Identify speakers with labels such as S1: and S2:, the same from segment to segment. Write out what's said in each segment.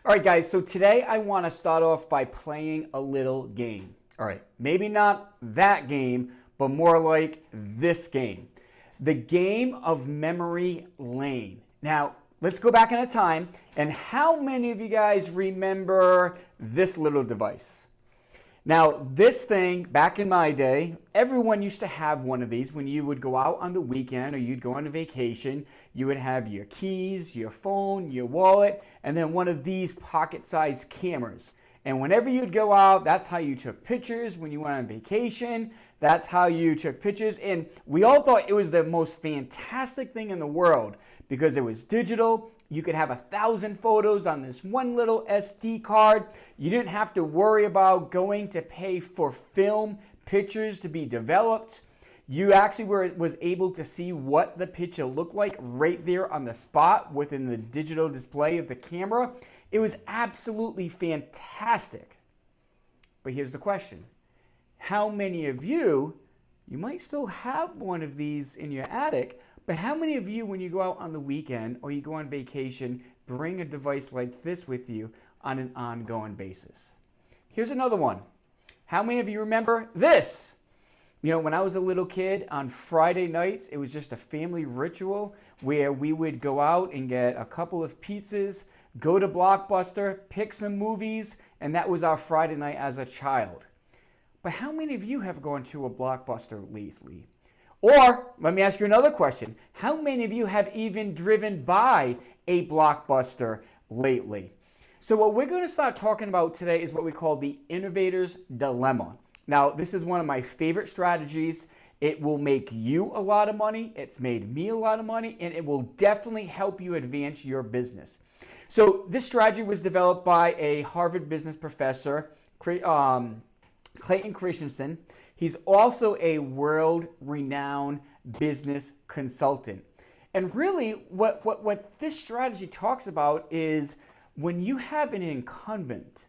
S1: All right, guys, so today I want to start off by playing a little game. All right, maybe not that game, but more like this game. The game of memory lane. Now, let's go back in a time, and how many of you guys remember this little device? Now, this thing, back in my day, everyone used to have one of these. When you would go out on the weekend or you'd go on a vacation, you would have your keys, your phone, your wallet, and then one of these pocket-sized cameras. And whenever you'd go out, that's how you took pictures. When you went on vacation, that's how you took pictures. And we all thought it was the most fantastic thing in the world because it was digital. You could have 1,000 photos on this one little SD card. You didn't have to worry about going to pay for film pictures to be developed. You actually was able to see what the picture looked like right there on the spot within the digital display of the camera. It was absolutely fantastic. But here's the question. How many of you might still have one of these in your attic, but how many of you, when you go out on the weekend or you go on vacation, bring a device like this with you on an ongoing basis? Here's another one. How many of you remember this? You know, when I was a little kid, on Friday nights, it was just a family ritual where we would go out and get a couple of pizzas, go to Blockbuster, pick some movies, and that was our Friday night as a child. But how many of you have gone to a Blockbuster lately? Or, let me ask you another question. How many of you have even driven by a Blockbuster lately? So what we're going to start talking about today is what we call the innovator's dilemma. Now, this is one of my favorite strategies. It will make you a lot of money. It's made me a lot of money, and it will definitely help you advance your business. So this strategy was developed by a Harvard business professor, Clayton Christensen. He's also a world-renowned business consultant. And really, what this strategy talks about is when you have an incumbent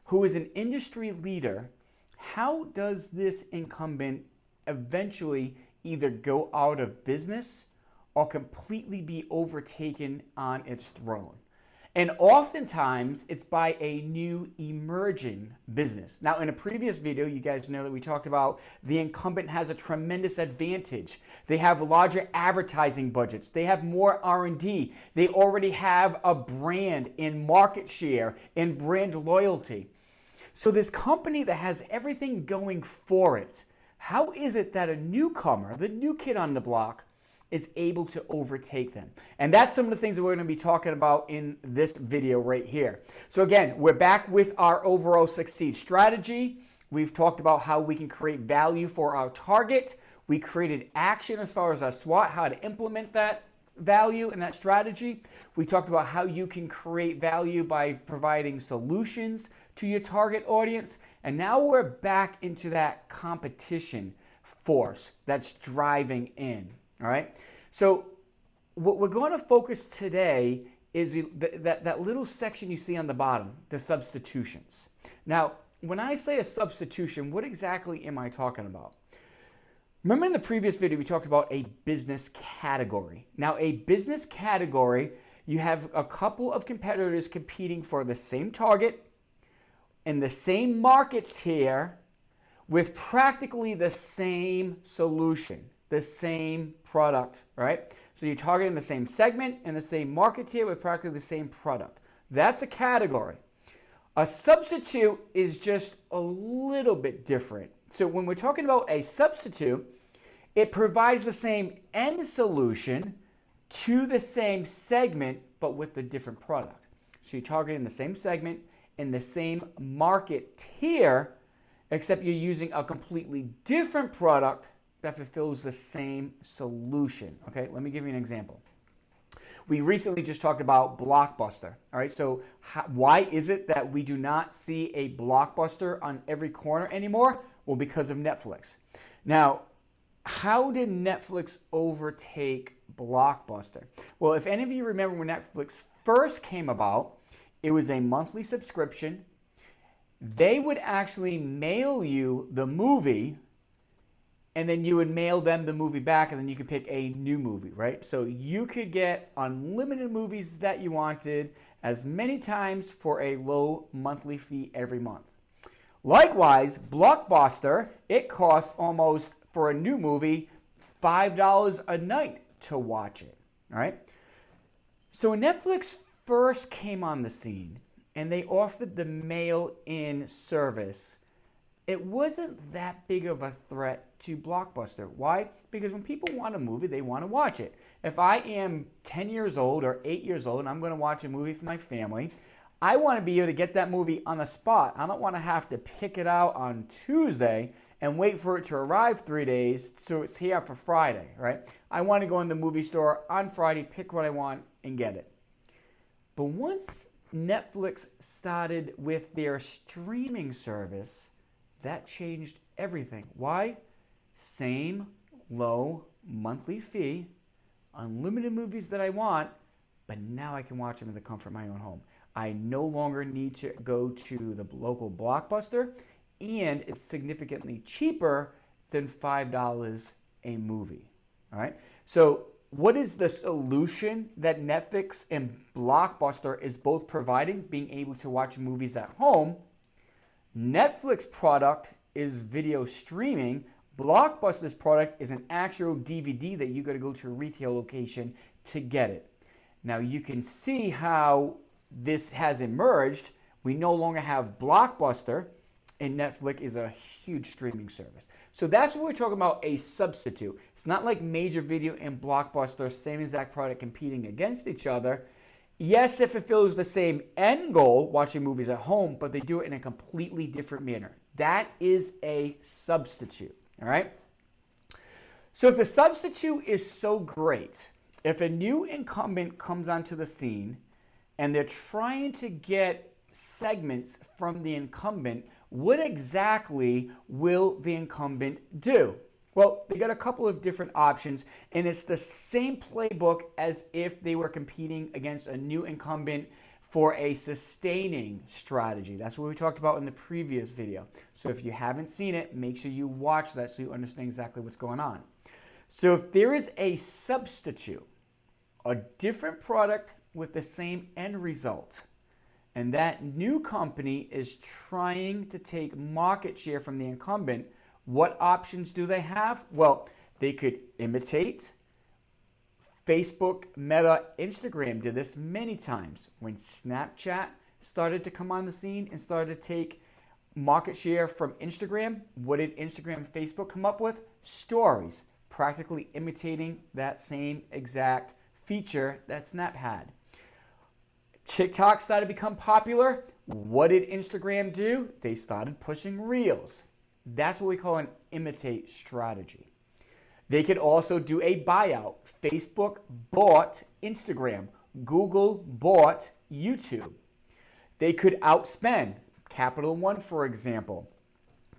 S1: who is an industry leader, how does this incumbent eventually either go out of business or completely be overtaken on its throne? And oftentimes, it's by a new emerging business. Now, in a previous video, you guys know that we talked about the incumbent has a tremendous advantage. They have larger advertising budgets. They have more R&D. They already have a brand in market share and brand loyalty. So this company that has everything going for it, how is it that a newcomer, the new kid on the block, is able to overtake them? And that's some of the things that we're going to be talking about in this video right here. So again, we're back with our overall succeed strategy. We've talked about how we can create value for our target. We created action as far as our SWOT, how to implement that value and that strategy. We talked about how you can create value by providing solutions to your target audience. And now we're back into that competition force that's driving in. All right, so what we're going to focus today is that little section you see on the bottom, the substitutions. Now, when I say a substitution, what exactly am I talking about? Remember in the previous video, we talked about a business category. Now, a business category, you have a couple of competitors competing for the same target in the same market tier with practically the same solution, the same product, right? So you're targeting the same segment and the same market tier with practically the same product. That's a category. A substitute is just a little bit different. So when we're talking about a substitute, it provides the same end solution to the same segment, but with a different product. So you're targeting the same segment in the same market tier, except you're using a completely different product that fulfills the same solution. Okay, let me give you an example. We recently just talked about Blockbuster. All right, so why is it that we do not see a Blockbuster on every corner anymore? Well, because of Netflix. Now, how did Netflix overtake Blockbuster? Well, if any of you remember when Netflix first came about, it was a monthly subscription. They would actually mail you the movie, and then you would mail them the movie back, and then you could pick a new movie, right? So you could get unlimited movies that you wanted, as many times for a low monthly fee every month. Likewise, Blockbuster, it costs almost, for a new movie, $5 a night to watch it. All right? So when Netflix first came on the scene and they offered the mail-in service, it wasn't that big of a threat to Blockbuster. Why? Because when people want a movie, they want to watch it. If I am 10 years old or 8 years old and I'm going to watch a movie for my family, I want to be able to get that movie on the spot. I don't want to have to pick it out on Tuesday and wait for it to arrive 3 days so it's here for Friday, right? I want to go in the movie store on Friday, pick what I want, and get it. But once Netflix started with their streaming service, that changed everything. Why? Same low monthly fee, unlimited movies that I want, but now I can watch them in the comfort of my own home. I no longer need to go to the local Blockbuster, and it's significantly cheaper than $5 a movie. All right? So what is the solution that Netflix and Blockbuster is both providing, being able to watch movies at home? Netflix product is video streaming. Blockbuster's product is an actual DVD that you got to go to a retail location to get it. Now you can see how this has emerged. We no longer have Blockbuster, and Netflix is a huge streaming service. So that's what we're talking about, a substitute. It's not like Major Video and Blockbuster, same exact product competing against each other. Yes, it fulfills the same end goal, watching movies at home, but they do it in a completely different manner. That is a substitute, all right? So if the substitute is so great, if a new incumbent comes onto the scene and they're trying to get segments from the incumbent, what exactly will the incumbent do? Well, they got a couple of different options, and it's the same playbook as if they were competing against a new incumbent for a sustaining strategy. That's what we talked about in the previous video. So if you haven't seen it, make sure you watch that so you understand exactly what's going on. So if there is a substitute, a different product with the same end result, and that new company is trying to take market share from the incumbent, what options do they have? Well, they could imitate. Facebook, Meta, Instagram did this many times. When Snapchat started to come on the scene and started to take market share from Instagram, what did Instagram and Facebook come up with? Stories, practically imitating that same exact feature that Snap had. TikTok started to become popular. What did Instagram do? They started pushing Reels. That's what we call an imitate strategy. They could also do a buyout. Facebook bought Instagram. Google bought YouTube. They could outspend. Capital One, for example.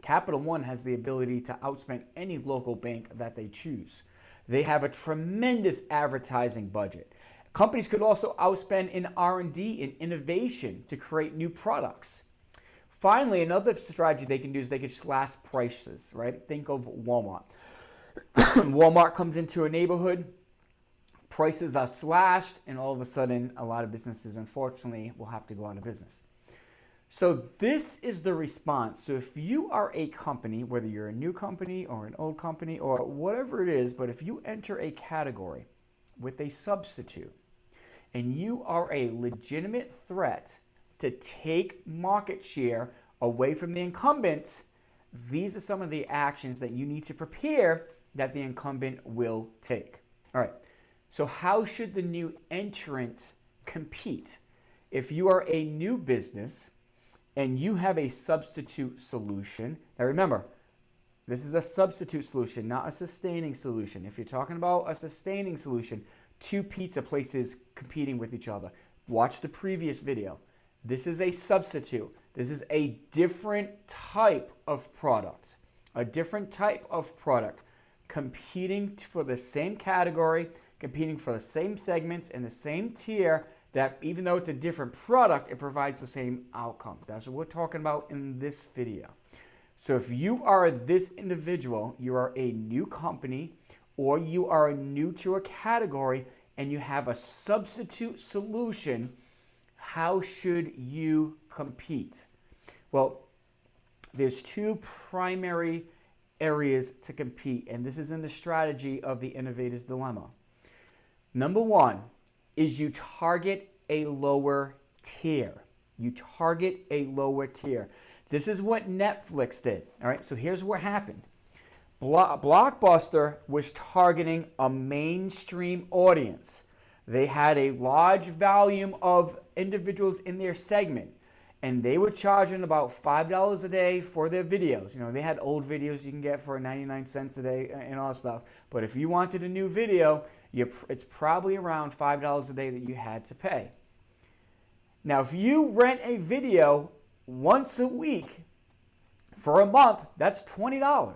S1: Capital One has the ability to outspend any local bank that they choose. They have a tremendous advertising budget. Companies could also outspend in R&D and innovation to create new products. Finally, another strategy they can do is they could slash prices, right? Think of Walmart. Walmart comes into a neighborhood, prices are slashed, and all of a sudden, a lot of businesses, unfortunately, will have to go out of business. So this is the response. So if you are a company, whether you're a new company or an old company or whatever it is, but if you enter a category with a substitute, and you are a legitimate threat to take market share away from the incumbent, these are some of the actions that you need to prepare that the incumbent will take. All right, so how should the new entrant compete? If you are a new business and you have a substitute solution, now remember, this is a substitute solution, not a sustaining solution. If you're talking about a sustaining solution, two pizza places competing with each other. Watch the previous video. This is a substitute. This is a different type of product. A different type of product competing for the same category, competing for the same segments and the same tier, that even though it's a different product, it provides the same outcome. That's what we're talking about in this video. So if you are this individual, you are a new company, or you are new to a category and you have a substitute solution, how should you compete? Well, there's two primary areas to compete, and this is in the strategy of the innovator's dilemma. Number one is you target a lower tier. You target a lower tier. This is what Netflix did. All right, so here's what happened. Blockbuster was targeting a mainstream audience. They had a large volume of individuals in their segment, and they were charging about $5 a day for their videos. You know, they had old videos you can get for 99 cents a day and all that stuff. But if you wanted a new video, it's probably around $5 a day that you had to pay. Now, if you rent a video once a week for a month, that's $20.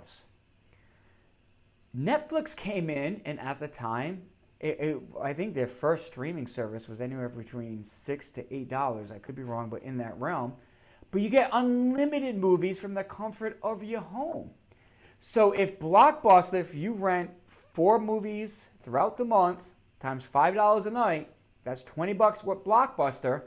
S1: Netflix came in, and at the time, I think their first streaming service was anywhere between $6 to $8. I could be wrong, but in that realm. But you get unlimited movies from the comfort of your home. So if Blockbuster, if you rent 4 movies throughout the month times $5 a night, that's $20 with Blockbuster.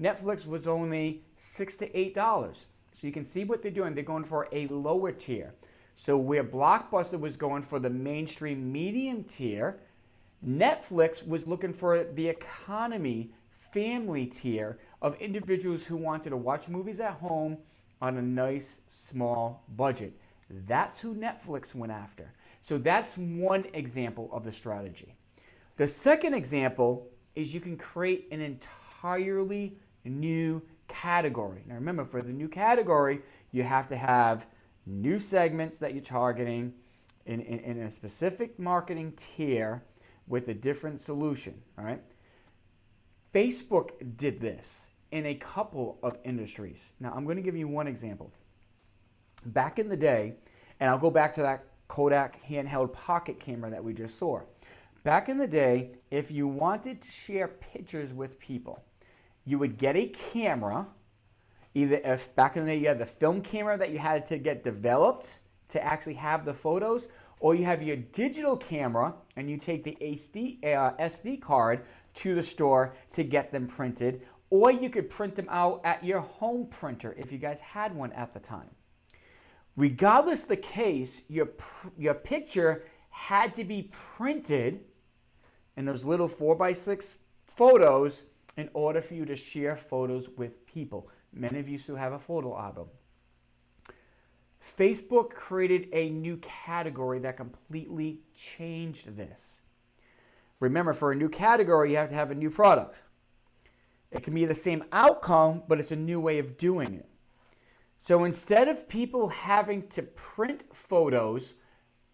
S1: Netflix was only $6 to $8. So you can see what they're doing. They're going for a lower tier. So where Blockbuster was going for the mainstream medium tier, Netflix was looking for the economy family tier of individuals who wanted to watch movies at home on a nice small budget. That's who Netflix went after. So that's one example of the strategy. The second example is you can create an entirely new category. Now remember, for the new category, you have to have new segments that you're targeting in a specific marketing tier with a different solution, all right? Facebook did this in a couple of industries. Now, I'm going to give you one example. Back in the day, and I'll go back to that Kodak handheld pocket camera that we just saw. Back in the day, if you wanted to share pictures with people, you would get a camera, either if back in the day you had the film camera that you had to get developed to actually have the photos, or you have your digital camera and you take the SD card to the store to get them printed, or you could print them out at your home printer if you guys had one at the time. Regardless the case, your picture had to be printed in those little 4x6 photos in order for you to share photos with people. Many of you still have a photo album. Facebook created a new category that completely changed this. Remember, for a new category, you have to have a new product. It can be the same outcome, but it's a new way of doing it. So instead of people having to print photos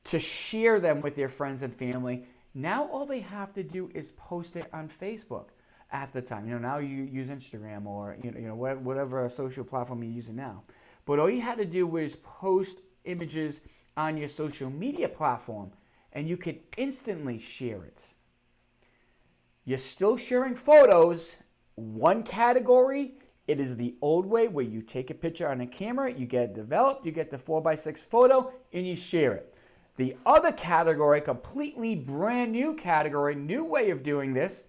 S1: to share them with their friends and family, now all they have to do is post it on Facebook at the time. You know, now you use Instagram or whatever social platform you're using now. But all you had to do was post images on your social media platform, and you could instantly share it. You're still sharing photos. One category, it is the old way where you take a picture on a camera, you get it developed, you get the 4x6 photo, and you share it. The other category, completely brand new category, new way of doing this,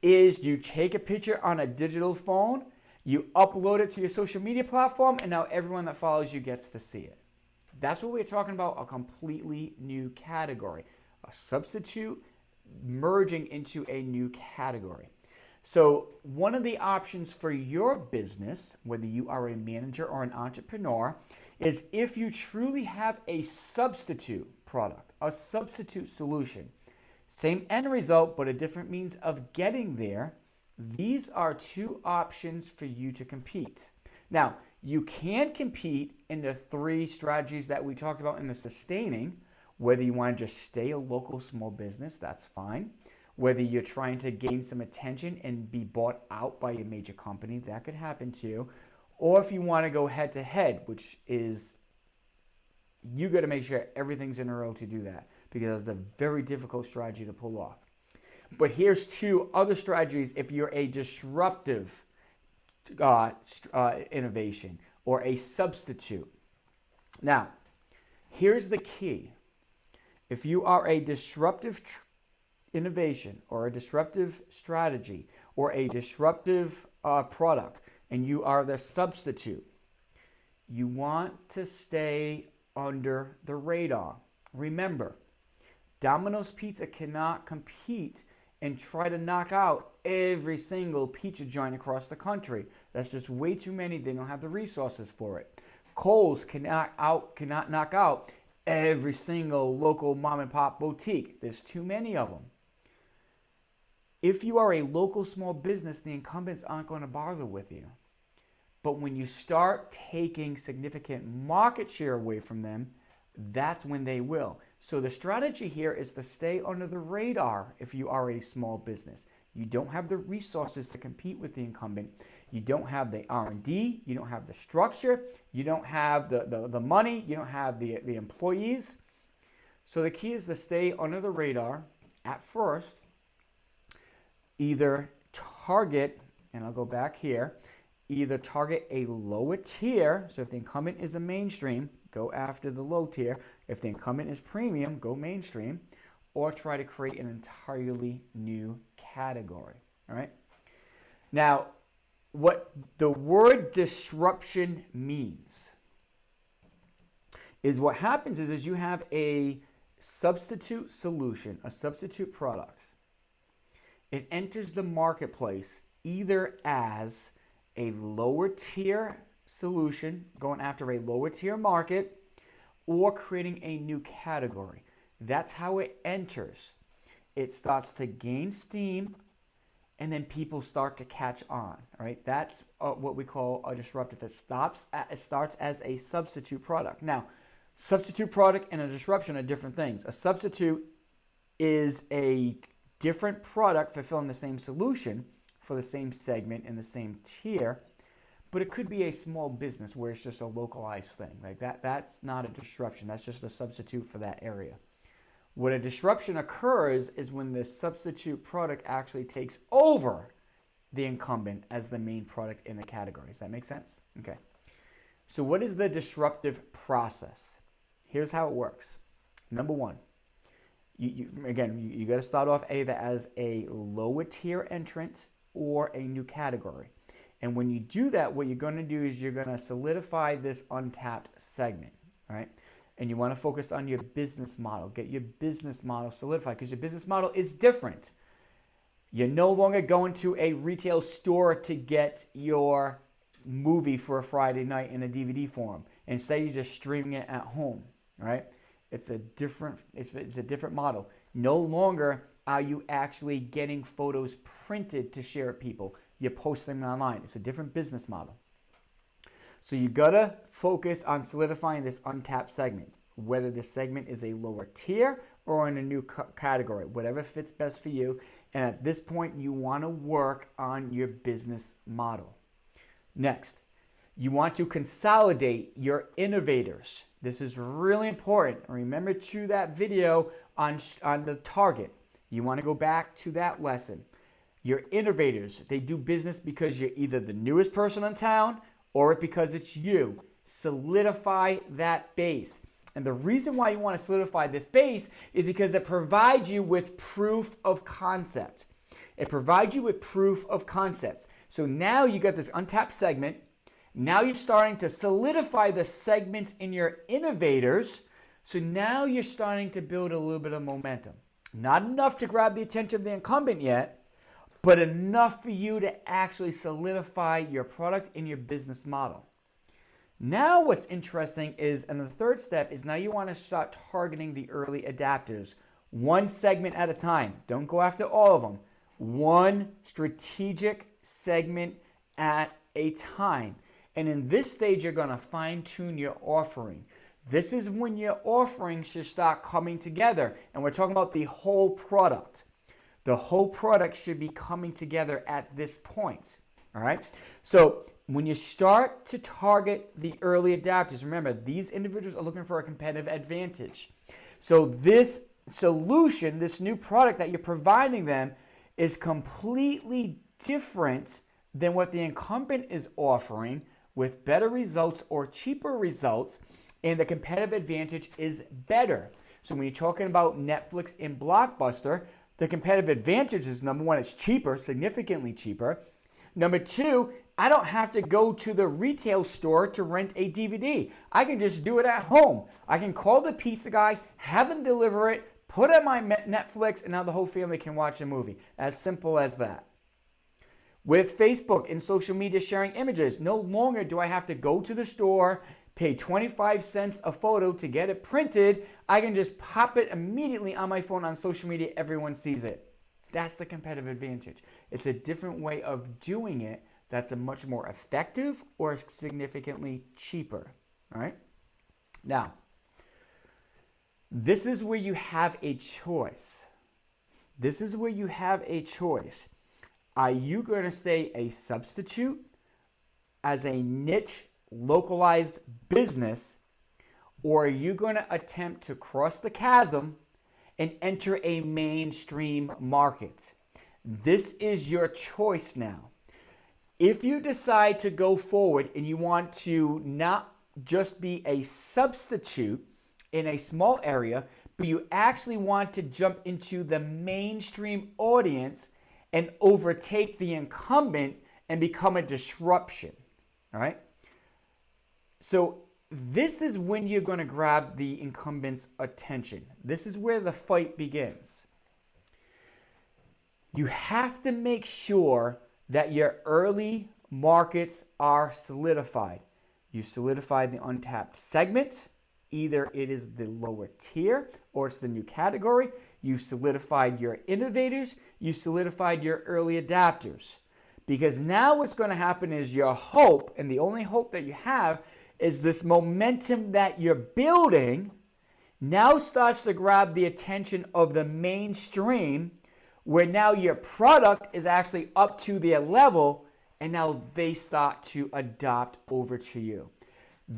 S1: is you take a picture on a digital phone, you upload it to your social media platform, and now everyone that follows you gets to see it. That's what we're talking about, a completely new category. A substitute merging into a new category. So one of the options for your business, whether you are a manager or an entrepreneur, is if you truly have a substitute product, a substitute solution, same end result, but a different means of getting there, these are two options for you to compete. Now, you can compete in the 3 strategies that we talked about in the sustaining. Whether you want to just stay a local small business, that's fine. Whether you're trying to gain some attention and be bought out by a major company, that could happen too. Or if you want to go head to head, which is, you got to make sure everything's in a row to do that, because it's a very difficult strategy to pull off. But here's 2 other strategies if you're a disruptive innovation or a substitute. Now, here's the key. If you are a disruptive innovation or a disruptive strategy or a disruptive product and you are the substitute, you want to stay under the radar. Remember, Domino's Pizza cannot compete and try to knock out every single pizza joint across the country. That's just way too many. They don't have the resources for it. Kohl's cannot knock out every single local mom and pop boutique. There's too many of them. If you are a local small business, the incumbents aren't going to bother with you. But when you start taking significant market share away from them, that's when they will. So the strategy here is to stay under the radar if you are a small business. You don't have the resources to compete with the incumbent. You don't have the R&D. You don't have the structure. You don't have the money. You don't have the employees. So the key is to stay under the radar at first. Either target, and I'll go back here, either target a lower tier. So if the incumbent is a mainstream, go after the low tier. If the incumbent is premium, go mainstream, or try to create an entirely new category. All right. Now, what the word disruption means is what happens is you have a substitute solution, a substitute product. It enters the marketplace either as a lower tier solution, going after a lower tier market, or creating a new category. That's how it enters. It starts to gain steam, and then people start to catch on. All right, that's what we call a disruptive. It starts as a substitute product. Now, substitute product and a disruption are different things. A substitute is a different product fulfilling the same solution for the same segment in the same tier, but it could be a small business where it's just a localized thing. Like that's not a disruption. That's just a substitute for that area. What a disruption occurs is when the substitute product actually takes over the incumbent as the main product in the category. Does that make sense? Okay. So what is the disruptive process? Here's how it works. Number one, you got to start off either as a lower tier entrant or a new category. And when you do that, what you're going to do is you're going to solidify this untapped segment, right? And you want to focus on your business model. Get your business model solidified because your business model is different. You're no longer going to a retail store to get your movie for a Friday night in a DVD form. Instead, you're just streaming it at home, right? It's a different model. No longer are you actually getting photos printed to share with people. You're posting them online. It's a different business model. So you gotta focus on solidifying this untapped segment, whether this segment is a lower tier or in a new category, whatever fits best for you. And at this point, you want to work on your business model. Next, you want to consolidate your innovators. This is really important. Remember to that video on the target. You want to go back to that lesson. Your innovators, they do business because you're either the newest person in town or because it's you. Solidify that base. And the reason why you want to solidify this base is because it provides you with proof of concept. It provides you with proof of concepts. So now you got this untapped segment. Now you're starting to solidify the segments in your innovators. So now you're starting to build a little bit of momentum. Not enough to grab the attention of the incumbent yet, but enough for you to actually solidify your product and your business model. Now what's interesting is, and the third step is now you want to start targeting the early adapters, one segment at a time. Don't go after all of them. One strategic segment at a time. And in this stage, you're going to fine-tune your offering. This is when your offering should start coming together. And we're talking about the whole product. The whole product should be coming together at this point. All right? So when you start to target the early adapters, remember, these individuals are looking for a competitive advantage. So this solution, this new product that you're providing them is completely different than what the incumbent is offering with better results or cheaper results, and the competitive advantage is better. So when you're talking about Netflix and Blockbuster, the competitive advantage is, number one, it's cheaper, significantly cheaper. Number two, I don't have to go to the retail store to rent a DVD. I can just do it at home. I can call the pizza guy, have them deliver it, put it on my Netflix, and now the whole family can watch a movie. As simple as that. With Facebook and social media sharing images, no longer do I have to go to the store, pay 25 cents a photo to get it printed. I can just pop it immediately on my phone on social media. Everyone sees it. That's the competitive advantage. It's a different way of doing it that's a much more effective or significantly cheaper. All right? Now, this is where you have a choice. This is where you have a choice. Are you going to stay a substitute as a niche, localized business, or are you going to attempt to cross the chasm and enter a mainstream market? This is your choice now. If you decide to go forward and you want to not just be a substitute in a small area, but you actually want to jump into the mainstream audience and overtake the incumbent and become a disruption, all right? So this is when you're going to grab the incumbent's attention. This is where the fight begins. You have to make sure that your early markets are solidified. You solidified the untapped segment. Either it is the lower tier or it's the new category. You solidified your innovators. You solidified your early adapters. Because now what's going to happen is your hope, and the only hope that you have, is this momentum that you're building now starts to grab the attention of the mainstream, where now your product is actually up to their level, and now they start to adopt over to you.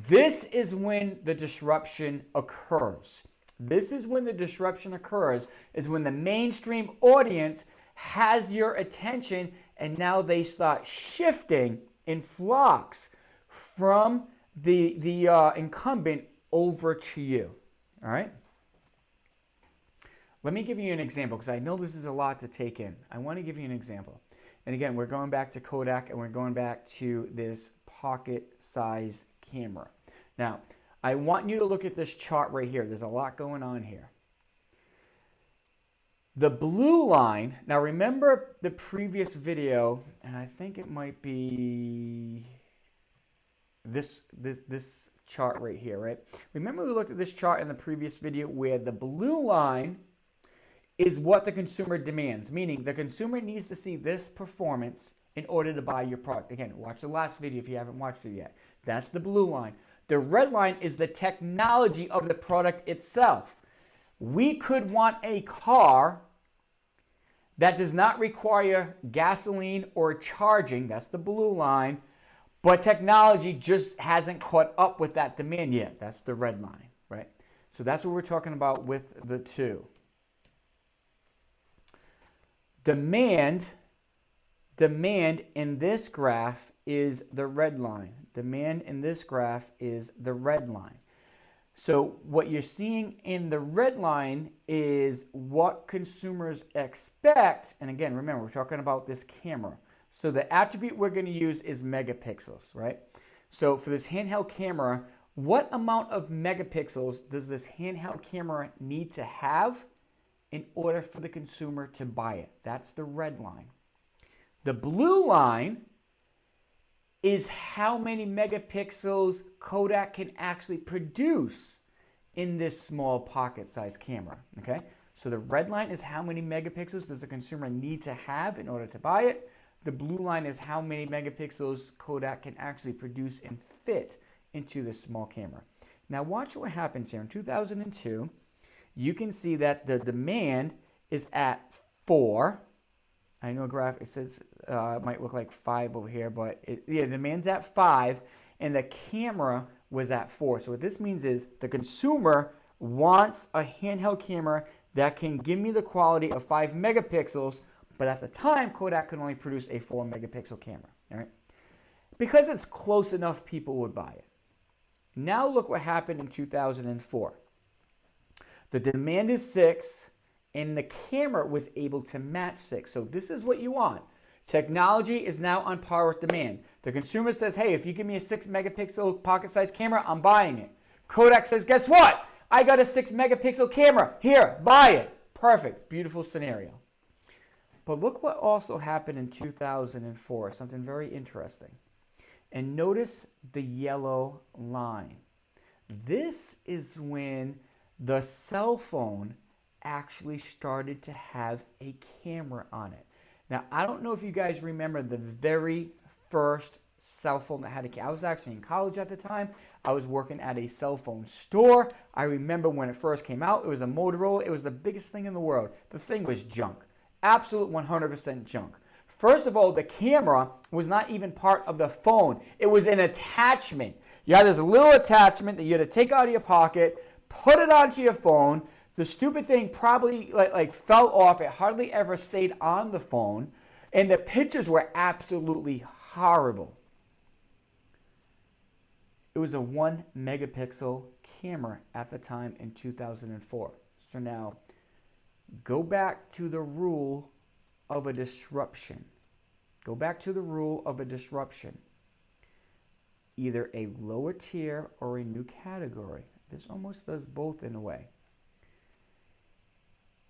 S1: This is when the disruption occurs. This is when the disruption occurs, is when the mainstream audience has your attention, and now they start shifting in flocks from the incumbent over to you. All right? Let me give you an example, because I know this is a lot to take in. I want to give you an example. And again, we're going back to Kodak, and we're going back to this pocket-sized camera. Now, I want you to look at this chart right here. There's a lot going on here. The blue line, now remember the previous video, and I think it might be this chart right here, right? Remember we looked at this chart in the previous video where the blue line is what the consumer demands, meaning the consumer needs to see this performance in order to buy your product. Again, watch the last video if you haven't watched it yet. That's the blue line. The red line is the technology of the product itself. We could want a car that does not require gasoline or charging. That's the blue line. But technology just hasn't caught up with that demand yet. That's the red line, right? So that's what we're talking about with the two. Demand in this graph is the red line. Demand in this graph is the red line. So what you're seeing in the red line is what consumers expect. And again, remember, we're talking about this camera. So the attribute we're going to use is megapixels, right? So for this handheld camera, what amount of megapixels does this handheld camera need to have in order for the consumer to buy it? That's the red line. The blue line is how many megapixels Kodak can actually produce in this small pocket-sized camera, okay? So the red line is how many megapixels does the consumer need to have in order to buy it. The blue line is how many megapixels Kodak can actually produce and fit into this small camera. Now watch what happens here. In 2002, you can see that the demand is at 4. I know a graph, it says, it might look like 5 over here, but demand's at 5, and the camera was at 4. So what this means is the consumer wants a handheld camera that can give me the quality of 5 megapixels, but at the time, Kodak could only produce a 4 megapixel camera. All right? Because it's close enough, people would buy it. Now look what happened in 2004. The demand is 6, and the camera was able to match 6. So this is what you want. Technology is now on par with demand. The consumer says, hey, if you give me a 6 megapixel pocket-sized camera, I'm buying it. Kodak says, guess what? I got a 6 megapixel camera. Here, buy it. Perfect. Beautiful scenario. But look what also happened in 2004, something very interesting. And notice the yellow line. This is when the cell phone actually started to have a camera on it. Now, I don't know if you guys remember the very first cell phone that had a camera. I was actually in college at the time. I was working at a cell phone store. I remember when it first came out, it was a Motorola. It was the biggest thing in the world. The thing was junk. Absolute 100% junk. First of all, the camera was not even part of the phone. It was an attachment. You had this little attachment that you had to take out of your pocket, put it onto your phone. The stupid thing probably like fell off. It hardly ever stayed on the phone. And the pictures were absolutely horrible. It was a 1 megapixel camera at the time in 2004. So now, go back to the rule of a disruption. Go back to the rule of a disruption. Either a lower tier or a new category. This almost does both in a way.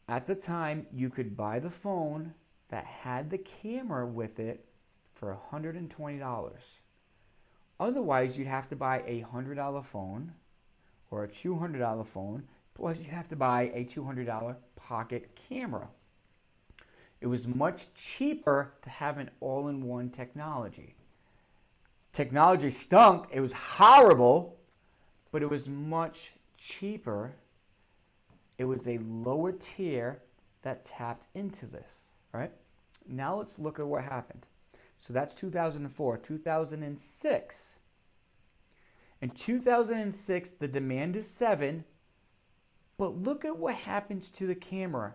S1: At the time, you could buy the phone that had the camera with it for $120. Otherwise, you'd have to buy a $100 phone or a $200 phone, plus you'd have to buy a $200 pocket camera. It was much cheaper to have an all-in-one technology. Technology stunk. It was horrible, but it was much cheaper. It was a lower tier that tapped into this, right? Now let's look at what happened. So that's 2004. 2006. In 2006, the demand is 7, but look at what happens to the camera.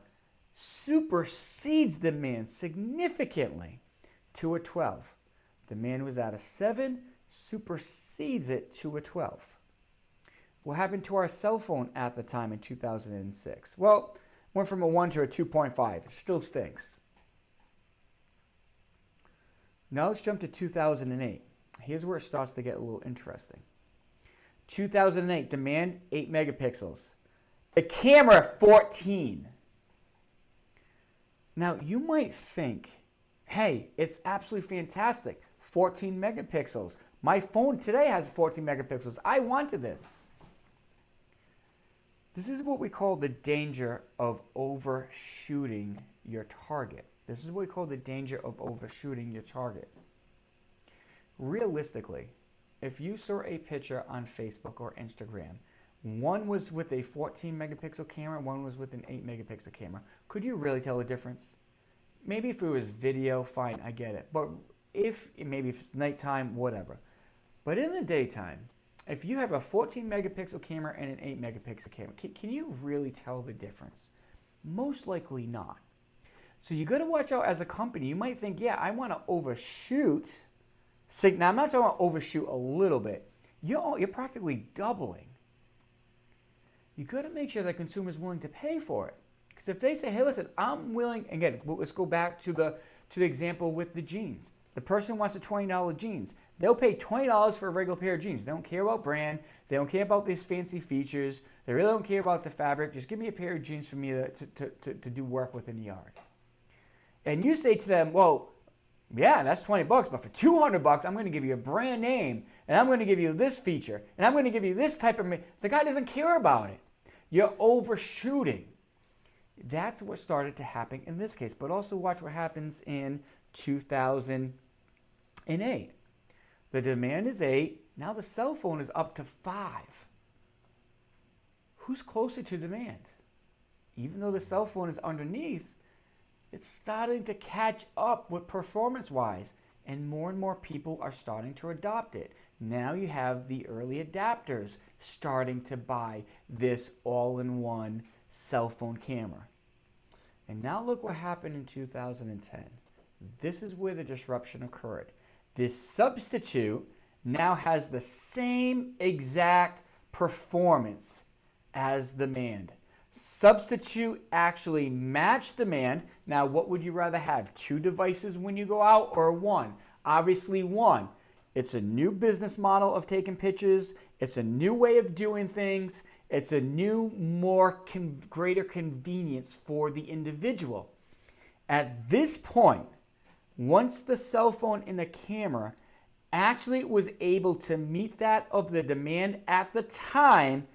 S1: Supersedes demand significantly to a 12. Demand was at a 7, supersedes it to a 12. What happened to our cell phone at the time in 2006? Well, went from a 1 to a 2.5. It still stinks. Now let's jump to 2008. Here's where it starts to get a little interesting. 2008, demand 8 megapixels. The camera, 14. Now, you might think, hey, it's absolutely fantastic. 14 megapixels. My phone today has 14 megapixels. I wanted this. This is what we call the danger of overshooting your target. This is what we call the danger of overshooting your target. Realistically, if you saw a picture on Facebook or Instagram, one was with a 14 megapixel camera, one was with an 8 megapixel camera, could you really tell the difference? Maybe if it was video, fine, I get it. But maybe if it's nighttime, whatever. But in the daytime, if you have a 14 megapixel camera and an 8 megapixel camera, can you really tell the difference? Most likely not. So you got to watch out as a company. You might think, yeah, I want to overshoot. Now, I'm not talking about overshoot a little bit. You're practically doubling. You got to make sure that consumer's willing to pay for it. Because if they say, hey, listen, I'm willing, again, let's go back to the example with the jeans. The person wants a $20 jeans. They'll pay $20 for a regular pair of jeans. They don't care about brand. They don't care about these fancy features. They really don't care about the fabric. Just give me a pair of jeans for me to do work with in the yard. And you say to them, well, yeah, that's $20, but for $200, I'm going to give you a brand name, and I'm going to give you this feature, and I'm going to give you this type of... The guy doesn't care about it. You're overshooting. That's what started to happen in this case. But also watch what happens in 2008. The demand is 8. Now the cell phone is up to 5. Who's closer to demand? Even though the cell phone is underneath, it's starting to catch up with performance-wise, and more people are starting to adopt it. Now you have the early adapters starting to buy this all-in-one cell phone camera. And now look what happened in 2010. This is where the disruption occurred. This substitute now has the same exact performance as demand. Substitute actually match demand. Now, what would you rather have? 2 devices when you go out or 1? Obviously 1. It's a new business model of taking pictures. It's a new way of doing things. It's a new, greater convenience for the individual. At this point, once the cell phone and the camera actually was able to meet that of the demand at the time,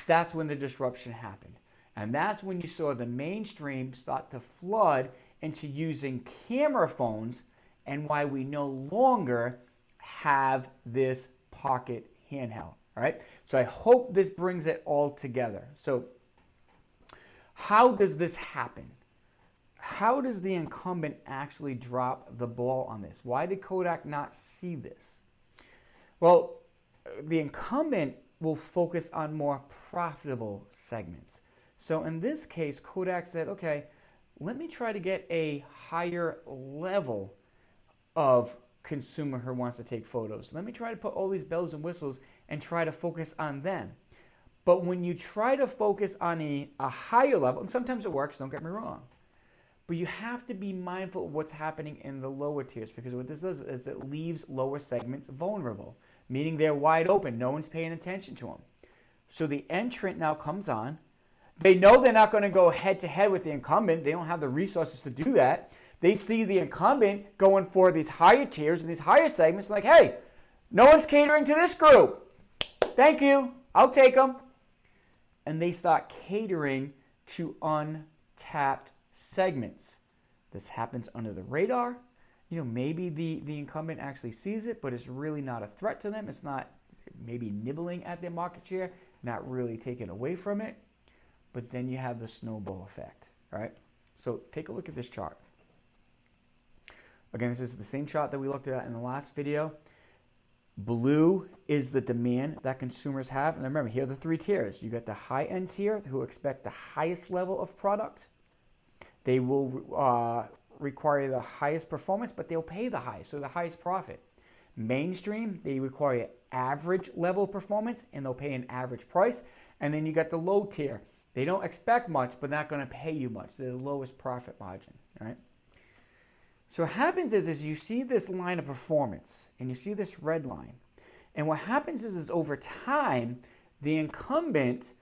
S1: that's when the disruption happened. And that's when you saw the mainstream start to flood into using camera phones, and why we no longer have this pocket handheld. All right. So I hope this brings it all together. So how does this happen? How does the incumbent actually drop the ball on this? Why did Kodak not see this? Well, the incumbent will focus on more profitable segments. So in this case, Kodak said, okay, let me try to get a higher level of consumer who wants to take photos. Let me try to put all these bells and whistles and try to focus on them. But when you try to focus on a higher level, and sometimes it works, don't get me wrong, but you have to be mindful of what's happening in the lower tiers, because what this does is it leaves lower segments vulnerable, meaning they're wide open. No one's paying attention to them. So the entrant now comes on. They know they're not going to go head-to-head with the incumbent. They don't have the resources to do that. They see the incumbent going for these higher tiers and these higher segments, like, hey, no one's catering to this group. Thank you. I'll take them. And they start catering to untapped segments. This happens under the radar. Maybe the incumbent actually sees it, but it's really not a threat to them. It's not maybe nibbling at their market share, not really taking away from it. But then you have the snowball effect, right? So take a look at this chart. Again, this is the same chart that we looked at in the last video. Blue is the demand that consumers have. And remember, here are the 3 tiers. You got the high-end tier who expect the highest level of product. They will require the highest performance, but they'll pay the highest, so the highest profit. Mainstream, they require average level performance, and they'll pay an average price. And then you got the low tier. They don't expect much, but not going to pay you much. They're the lowest profit margin, right? So what happens is you see this line of performance, and you see this red line. And what happens is over time, the incumbent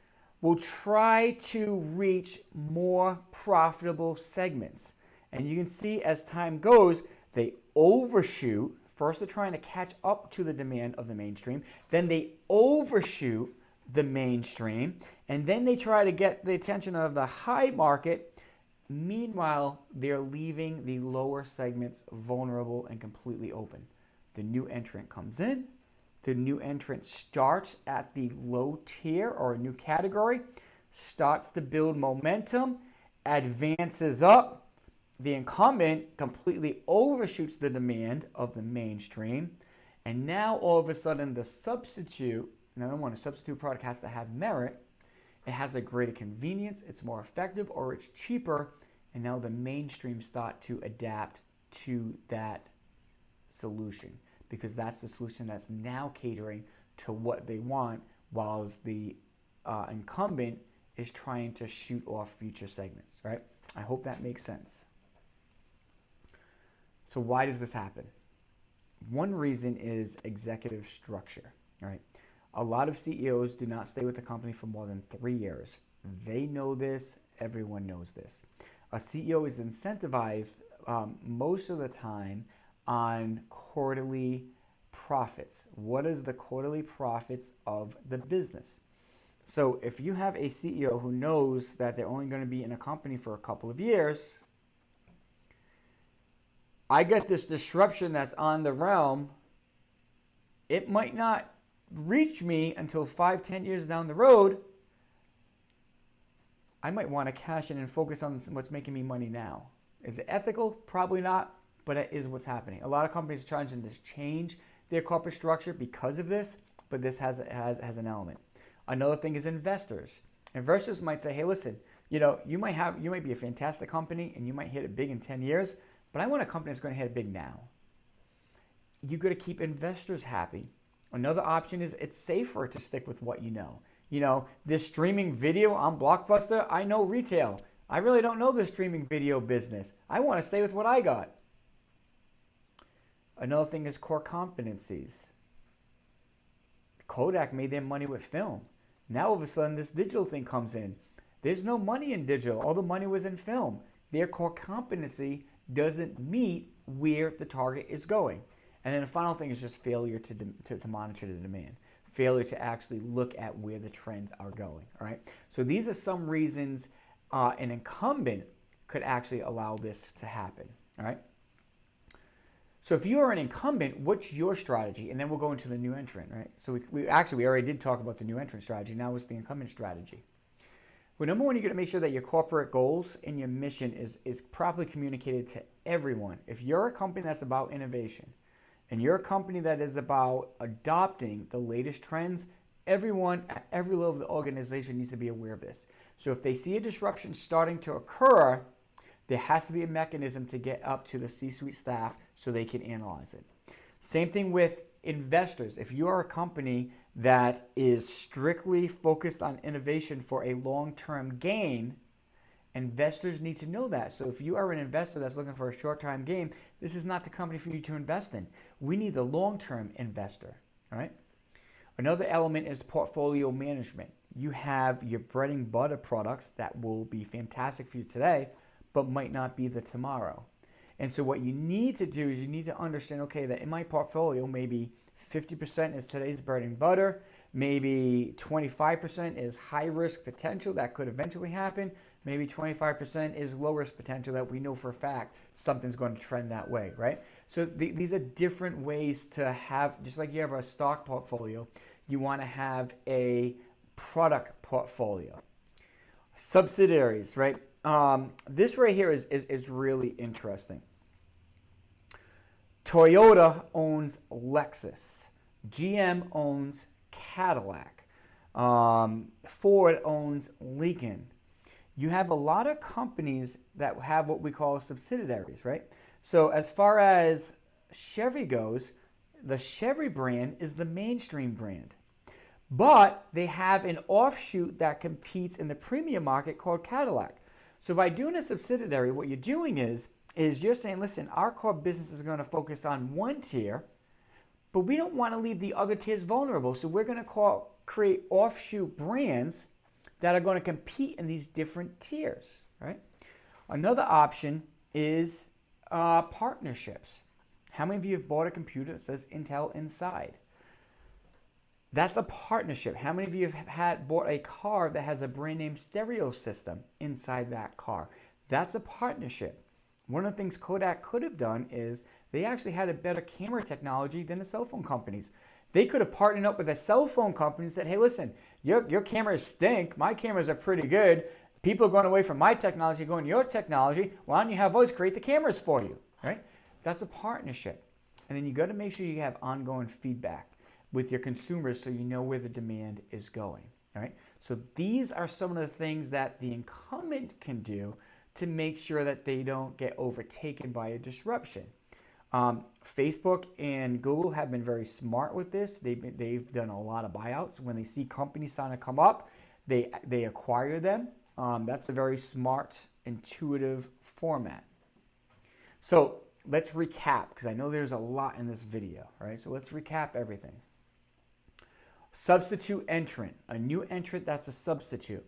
S1: will try to reach more profitable segments. And you can see as time goes, they overshoot. First, they're trying to catch up to the demand of the mainstream. Then they overshoot the mainstream. And then they try to get the attention of the high market. Meanwhile, they're leaving the lower segments vulnerable and completely open. The new entrant comes in. The new entrant starts at the low tier or a new category, starts to build momentum, advances up. The incumbent completely overshoots the demand of the mainstream. And now all of a sudden the substitute, and I don't want a substitute product has to have merit. It has a greater convenience, it's more effective, or it's cheaper. And now the mainstream start to adapt to that solution, because that's the solution that's now catering to what they want, while the incumbent is trying to shoot off future segments, right? I hope that makes sense. So why does this happen? One reason is executive structure, right? A lot of CEOs do not stay with the company for more than 3 years. They know this. Everyone knows this. A CEO is incentivized most of the time on quarterly profits. What is the quarterly profits of the business? So if you have a CEO who knows that they're only going to be in a company for a couple of years, I get this disruption that's on the realm. It might not reach me until 5-10 years down the road. I might want to cash in and focus on what's making me money now. Is it ethical? Probably not, but it is what's happening. A lot of companies are trying to change their corporate structure because of this, but this has an element. Another thing is investors. Investors might say, hey, listen, you might be a fantastic company and you might hit it big in 10 years, but I want a company that's going to hit it big now. You got to keep investors happy. Another option is it's safer to stick with what you know. This streaming video on Blockbuster, I know retail. I really don't know the streaming video business. I want to stay with what I got. Another thing is core competencies. Kodak made their money with film. Now all of a sudden this digital thing comes in. There's no money in digital. All the money was in film. Their core competency doesn't meet where the target is going. And then the final thing is just failure to monitor the demand. Failure to actually look at where the trends are going. All right. So these are some reasons an incumbent could actually allow this to happen. All right. So if you are an incumbent, what's your strategy? And then we'll go into the new entrant, right? So we already did talk about the new entrant strategy. Now it's the incumbent strategy. Well, number one, you got to make sure that your corporate goals and your mission is properly communicated to everyone. If you're a company that's about innovation and you're a company that is about adopting the latest trends, everyone at every level of the organization needs to be aware of this. So if they see a disruption starting to occur, there has to be a mechanism to get up to the C-suite staff so they can analyze it. Same thing with investors. If you are a company that is strictly focused on innovation for a long-term gain, investors need to know that. So if you are an investor that's looking for a short-term gain, this is not the company for you to invest in. We need the long-term investor, all right? Another element is portfolio management. You have your bread and butter products that will be fantastic for you today, but might not be the tomorrow. And so what you need to do is you need to understand, okay, that in my portfolio, maybe 50% is today's bread and butter, maybe 25% is high risk potential that could eventually happen, maybe 25% is low risk potential that we know for a fact something's going to trend that way, right? So these are different ways to have, just like you have a stock portfolio, you want to have a product portfolio. Subsidiaries, right? This right here is really interesting. Toyota owns Lexus. GM owns Cadillac. Ford owns Lincoln. You have a lot of companies that have what we call subsidiaries, right? So as far as Chevy goes, the Chevy brand is the mainstream brand. But they have an offshoot that competes in the premium market called Cadillac. So by doing a subsidiary, what you're doing is you're saying, listen, our core business is going to focus on one tier, but we don't want to leave the other tiers vulnerable. So we're going to create offshoot brands that are going to compete in these different tiers, right? Another option is partnerships. How many of you have bought a computer that says Intel inside? That's a partnership. How many of you have bought a car that has a brand name stereo system inside that car? That's a partnership. One of the things Kodak could have done is they actually had a better camera technology than the cell phone companies. They could have partnered up with a cell phone company and said, hey, listen, your cameras stink. My cameras are pretty good. People are going away from my technology, going to your technology. Why don't you have us create the cameras for you, right? That's a partnership. And then you got to make sure you have ongoing feedback with your consumers so you know where the demand is going, all right? So these are some of the things that the incumbent can do to make sure that they don't get overtaken by a disruption. Facebook and Google have been very smart with this. They've done a lot of buyouts. When they see companies starting to come up, they acquire them. That's a very smart, intuitive format. So let's recap, because I know there's a lot in this video, right? So let's recap everything. Substitute entrant, a new entrant that's a substitute.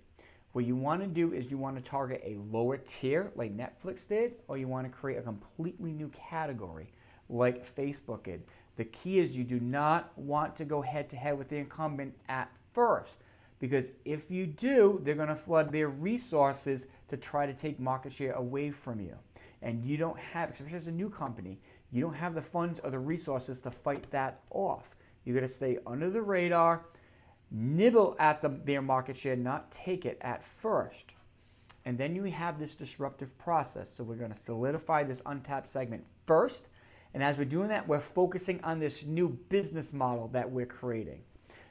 S1: What you want to do is you want to target a lower tier like Netflix did, or you want to create a completely new category like Facebook did. The key is you do not want to go head to head with the incumbent at first, because if you do, they're going to flood their resources to try to take market share away from you. And you don't have, especially as a new company, you don't have the funds or the resources to fight that off. You got to stay under the radar, nibble at their market share, not take it at first. And then you have this disruptive process. So we're going to solidify this untapped segment first. And as we're doing that, we're focusing on this new business model that we're creating.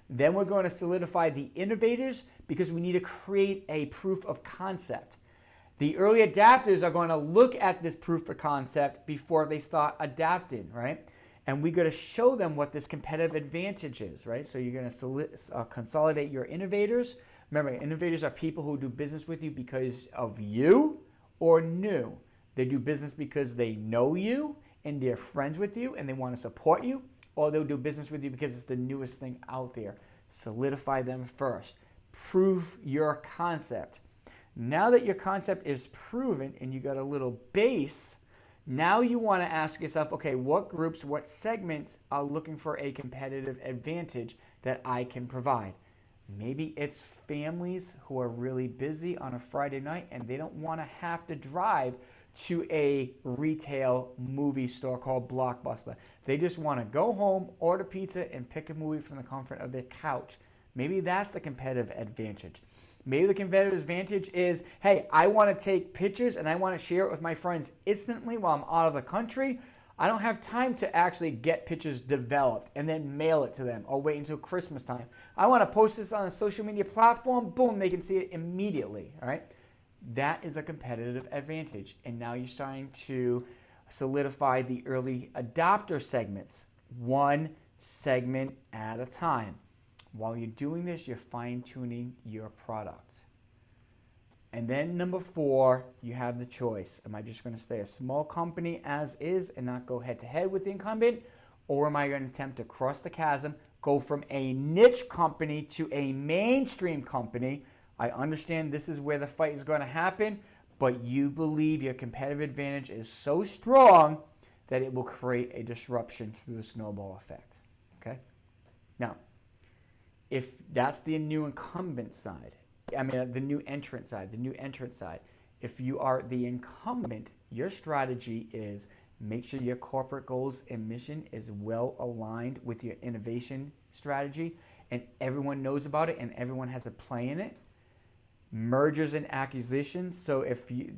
S1: Then we're going to solidify the innovators because we need to create a proof of concept. The early adapters are going to look at this proof of concept before they start adapting, right? And we got to show them what this competitive advantage is, right? So you're going to consolidate your innovators. Remember, innovators are people who do business with you because of you or new. They do business because they know you and they're friends with you and they want to support you, or they'll do business with you because it's the newest thing out there. Solidify them first. Prove your concept. Now that your concept is proven and you got a little base, now you want to ask yourself, okay, what groups, what segments are looking for a competitive advantage that I can provide? Maybe it's families who are really busy on a Friday night and they don't want to have to drive to a retail movie store called Blockbuster. They just want to go home, order pizza, and pick a movie from the comfort of their couch. Maybe that's the competitive advantage. Maybe the competitive advantage is, hey, I want to take pictures and I want to share it with my friends instantly while I'm out of the country. I don't have time to actually get pictures developed and then mail it to them or wait until Christmas time. I want to post this on a social media platform. Boom, they can see it immediately. All right. That is a competitive advantage. And now you're starting to solidify the early adopter segments, one segment at a time. While you're doing this, you're fine-tuning your product. And then number 4, you have the choice. Am I just going to stay a small company as is and not go head-to-head with the incumbent? Or am I going to attempt to cross the chasm, go from a niche company to a mainstream company? I understand this is where the fight is going to happen, but you believe your competitive advantage is so strong that it will create a disruption through the snowball effect. Okay? Now, if that's the new incumbent side, the new entrant side, if you are the incumbent, your strategy is make sure your corporate goals and mission is well aligned with your innovation strategy and everyone knows about it and everyone has a play in it. Mergers and acquisitions. So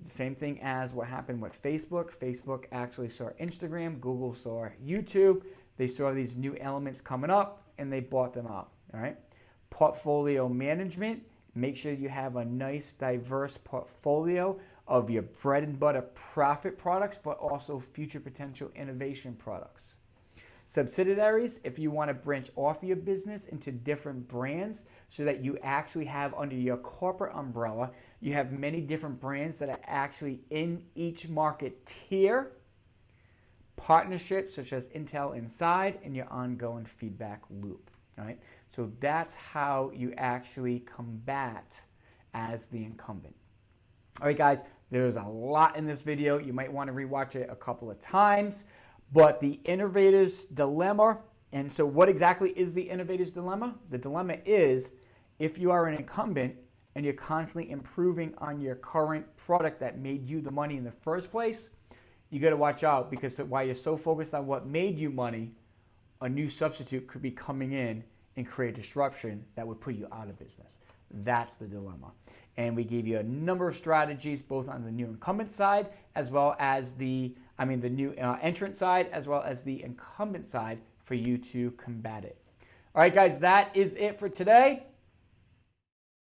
S1: same thing as what happened with Facebook. Facebook actually saw Instagram, Google saw YouTube. They saw these new elements coming up and they bought them out. All right. Portfolio management. Make sure you have a nice, diverse portfolio of your bread and butter profit products, but also future potential innovation products. Subsidiaries, if you want to branch off your business into different brands so that you actually have under your corporate umbrella, you have many different brands that are actually in each market tier. Partnerships such as Intel Inside and your ongoing feedback loop. All right? So that's how you actually combat as the incumbent. All right, guys, there's a lot in this video. You might want to rewatch it a couple of times. But the innovator's dilemma, and so what exactly is the innovator's dilemma? The dilemma is if you are an incumbent and you're constantly improving on your current product that made you the money in the first place, you got to watch out because while you're so focused on what made you money, a new substitute could be coming in and create disruption that would put you out of business. That's the dilemma. And we gave you a number of strategies, both on the new incumbent side, as well as the new entrant side, as well as the incumbent side for you to combat it. All right, guys, that is it for today.